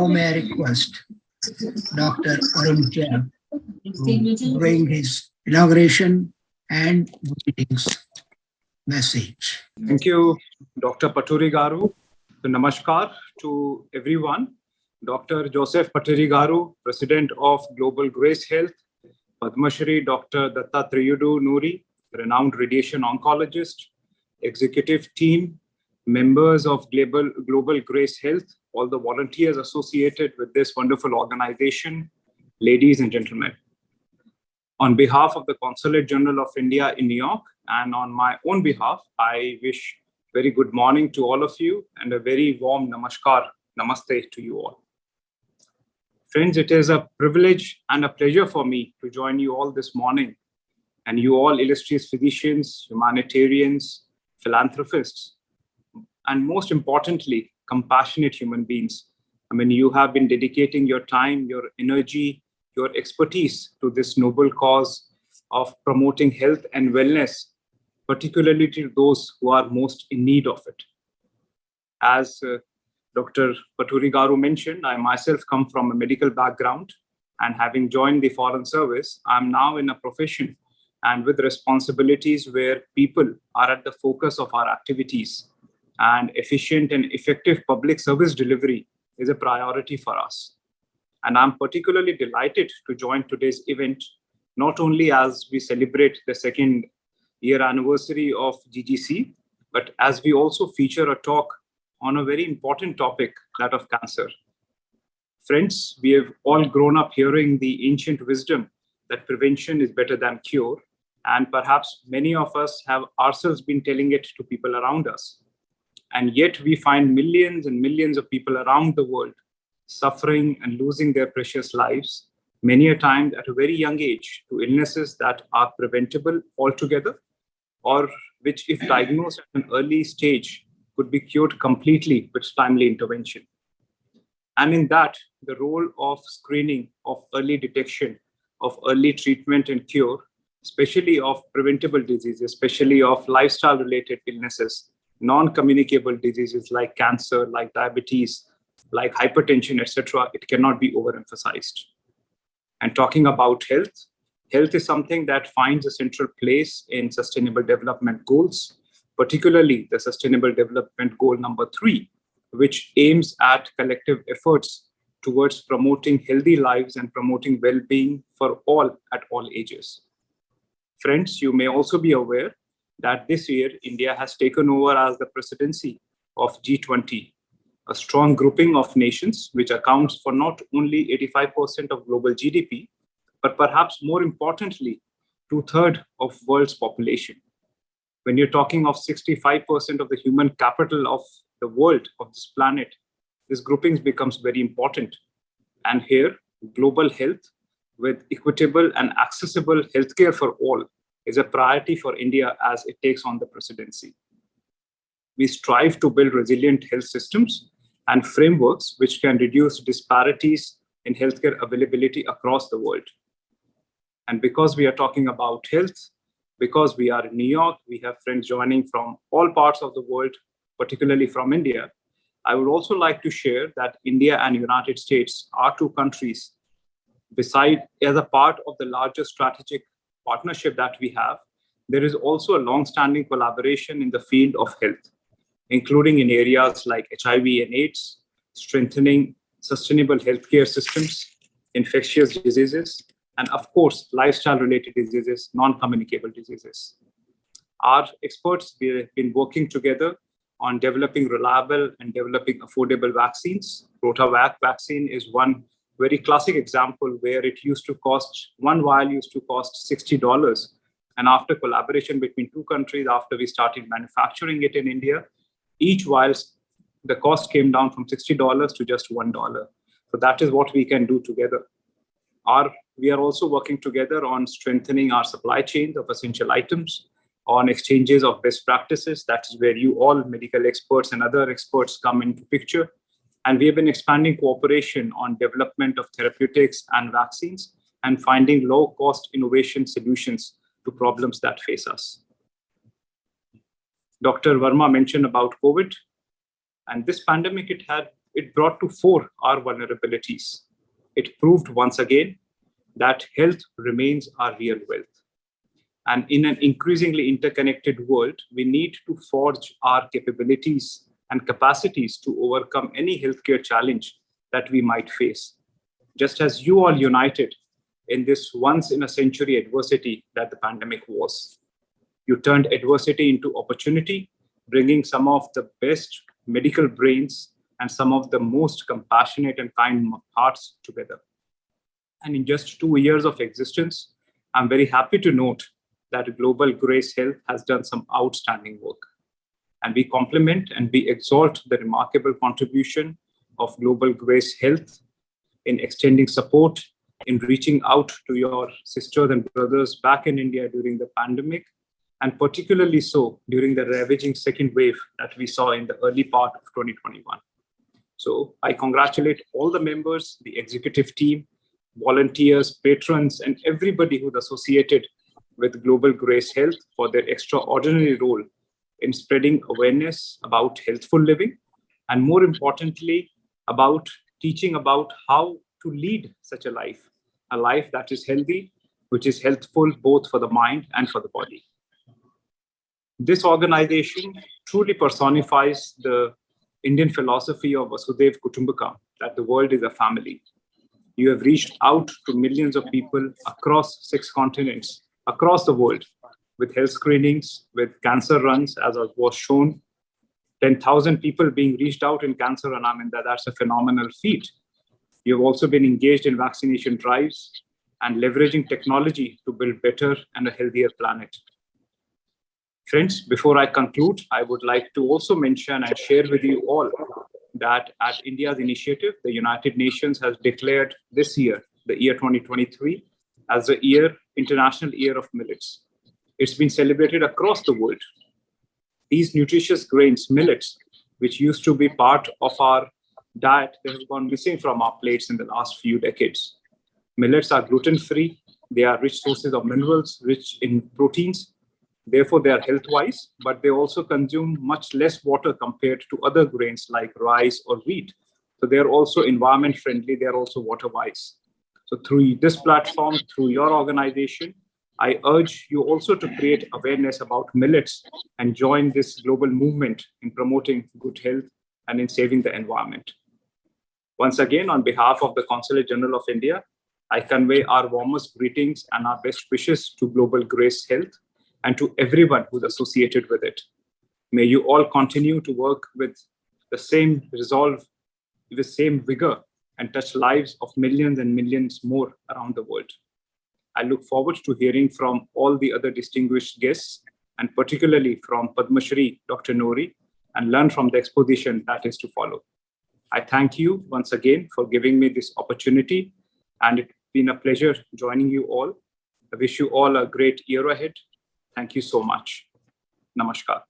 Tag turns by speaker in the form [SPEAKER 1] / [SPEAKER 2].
[SPEAKER 1] Now may I request Dr. Varun to bring his inauguration and greetings message.
[SPEAKER 2] Thank you, Dr. Paturi Garu. Namaskar to everyone. Dr. Joseph Paturi Garu, President of Global Grace Health, Padma Shri Dr. Dattatreyu Nuri, renowned radiation oncologist, executive team, members of Global Grace Health, all the volunteers associated with this wonderful organization, ladies and gentlemen. On behalf of the Consulate General of India in New York and on my own behalf, I wish very good morning to all of you and a very warm namaskar, namaste to you all. Friends, it is a privilege and a pleasure for me to join you all this morning, and you all illustrious physicians, humanitarians, philanthropists, and most importantly, compassionate human beings. I mean, you have been dedicating your time, your energy, your expertise to this noble cause of promoting health and wellness, particularly to those who are most in need of it. As Dr. Paturi Garu mentioned, I myself come from a medical background, and having joined the Foreign Service, I'm now in a profession and with responsibilities where people are at the focus of our activities, and efficient and effective public service delivery is a priority for us. And I'm particularly delighted to join today's event, not only as we celebrate the second year anniversary of GGC, but as we also feature a talk on a very important topic, that of cancer. Friends, we have all grown up hearing the ancient wisdom that prevention is better than cure, and perhaps many of us have ourselves been telling it to people around us. And yet we find millions and millions of people around the world suffering and losing their precious lives, many a time at a very young age, to illnesses that are preventable altogether, or which, if diagnosed at an early stage, could be cured completely with timely intervention. And in that, the role of screening, of early detection, of early treatment and cure, especially of preventable diseases, especially of lifestyle-related illnesses, non-communicable diseases like cancer, like diabetes, like hypertension, etc., it cannot be overemphasized. And talking about health, health is something that finds a central place in Sustainable Development Goals, particularly the Sustainable Development Goal number 3, which aims at collective efforts towards promoting healthy lives and promoting well-being for all at all ages. Friends, you may also be aware that this year, India has taken over as the presidency of G20, a strong grouping of nations which accounts for not only 85% of global GDP, but perhaps more importantly, 2/3 of world's population. When you're talking of 65% of the human capital of the world, of this planet, this grouping becomes very important. And here, global health with equitable and accessible healthcare for all is a priority for India as it takes on the presidency. We strive to build resilient health systems and frameworks which can reduce disparities in healthcare availability across the world. And because we are talking about health, because we are in New York, we have friends joining from all parts of the world, particularly from India. I would also like to share that India and United States are two countries. Beside, as a part of the larger strategic partnership that we have, there is also a long-standing collaboration in the field of health, including in areas like HIV and AIDS, strengthening sustainable healthcare systems, infectious diseases, and of course, lifestyle-related diseases, non-communicable diseases. Our experts, we have been working together on developing reliable and developing affordable vaccines. Rotavac vaccine is one very classic example where it used to cost, one vial used to cost $60. And after collaboration between two countries, after we started manufacturing it in India, each vial, the cost came down from $60 to just $1. So that is what we can do together. We are also working together on strengthening our supply chains of essential items, on exchanges of best practices. That is where you all medical experts and other experts come into picture. And we have been expanding cooperation on development of therapeutics and vaccines and finding low-cost innovation solutions to problems that face us. Dr. Verma mentioned about COVID. And this pandemic, it had it brought to fore our vulnerabilities. It proved once again that health remains our real wealth. And in an increasingly interconnected world, we need to forge our capabilities and capacities to overcome any healthcare challenge that we might face. Just as you all united in this once in a century adversity that the pandemic was. You turned adversity into opportunity, bringing some of the best medical brains and some of the most compassionate and kind hearts together. And in just 2 years of existence, I'm very happy to note that Global Grace Health has done some outstanding work. And we compliment and we exalt the remarkable contribution of Global Grace Health in extending support, in reaching out to your sisters and brothers back in India during the pandemic, and particularly so during the ravaging second wave that we saw in the early part of 2021. So I congratulate all the members, the executive team, volunteers, patrons, and everybody who's associated with Global Grace Health for their extraordinary role in spreading awareness about healthful living, and more importantly, about teaching about how to lead such a life that is healthy, which is healthful both for the mind and for the body. This organization truly personifies the Indian philosophy of Vasudhaiva Kutumbakam, that the world is a family. You have reached out to millions of people across 6 continents, across the world, with health screenings, with cancer runs, as was shown, 10,000 people being reached out in cancer run. I mean, that's a phenomenal feat. You've also been engaged in vaccination drives and leveraging technology to build better and a healthier planet. Friends, before I conclude, I would like to also mention and share with you all that at India's initiative, the United Nations has declared this year, the year 2023, as the International Year of Millets. It's been celebrated across the world. These nutritious grains, millets, which used to be part of our diet, they have gone missing from our plates in the last few decades. Millets are gluten-free. They are rich sources of minerals, rich in proteins. Therefore, they are health-wise, but they also consume much less water compared to other grains like rice or wheat. So they are also environment-friendly. They are also water-wise. So through this platform, through your organization, I urge you also to create awareness about millets and join this global movement in promoting good health and in saving the environment. Once again, on behalf of the Consulate General of India, I convey our warmest greetings and our best wishes to Global Grace Health and to everyone who's associated with it. May you all continue to work with the same resolve, the same vigor, and touch lives of millions and millions more around the world. I look forward to hearing from all the other distinguished guests, and particularly from Padma Shri Dr. Nori, and learn from the exposition that is to follow. I thank you once again for giving me this opportunity, and it's been a pleasure joining you all. I wish you all a great year ahead. Thank you so much. Namaskar.